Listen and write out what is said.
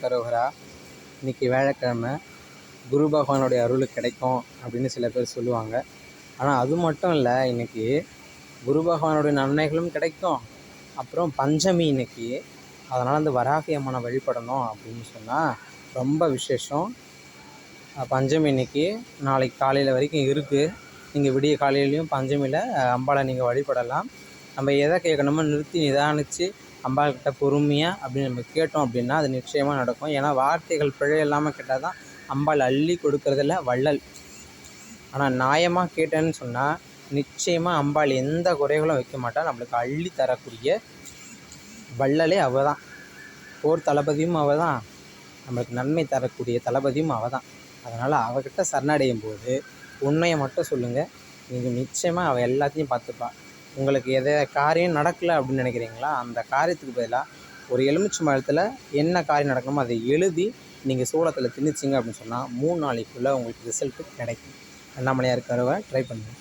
கரோகரா. இன்றைக்கி வியாழக்கிழமை, குரு பகவானுடைய அருள் கிடைக்கும் அப்படின்னு சில பேர் சொல்லுவாங்க. ஆனால் அது மட்டும் இல்லை, இன்றைக்கி குரு பகவானுடைய நன்மைகளும் கிடைக்கும். அப்புறம் பஞ்சமி இன்றைக்கி, அதனால் அந்த வராகி அம்மனை வழிபடணும் அப்படின்னு சொன்னால் ரொம்ப விசேஷம். பஞ்சமி இன்றைக்கி நாளைக்கு காலையில் வரைக்கும் இருக்குது. நீங்கள் விடிய காலையிலையும் பஞ்சமியில் அம்பாளை நீங்கள் வழிபடலாம். நம்ம எதை கேட்கணுமோ நிறுத்தி நிதானித்து அம்பாள்கிட்ட பொறுமையாக அப்படின்னு நம்ம கேட்டோம் அப்படின்னா அது நிச்சயமாக நடக்கும். ஏன்னா வார்த்தைகள் பிழை இல்லாமல் கேட்டால் தான் அம்பாள் அள்ளி கொடுக்கறதில்ல வள்ளல். ஆனால் நியாயமாக கேட்டேன்னு சொன்னால் நிச்சயமாக அம்பாள் எந்த குறைகளும் வைக்க மாட்டாள். நம்மளுக்கு அள்ளி தரக்கூடிய வள்ளலே அவள் தான். போர் தளபதியும் அவள் தான், நம்மளுக்கு நன்மை தரக்கூடிய தளபதியும் அவள் தான். அதனால் அவகிட்ட சரணடையும் போது உண்மையை மட்டும் சொல்லுங்கள், நீங்கள் நிச்சயமாக அவள் எல்லாத்தையும் பார்த்துப்பாள். உங்களுக்கு எதை காரியம் நடக்கலை அப்படின்னு நினைக்கிறீங்களா, அந்த காரியத்துக்கு பதிலாக ஒரு எலுமிச்சை மரத்தில் என்ன காரியம் நடக்கணுமோ அதை எழுதி நீங்கள் சூளத்தில் திணிச்சிங்க அப்படின்னு சொன்னால் 3 நாளைக்குள்ளே உங்களுக்கு ரிசல்ட்டு கிடைக்கும். அண்ணாமலையார் கருவை ட்ரை பண்ணுங்கள்.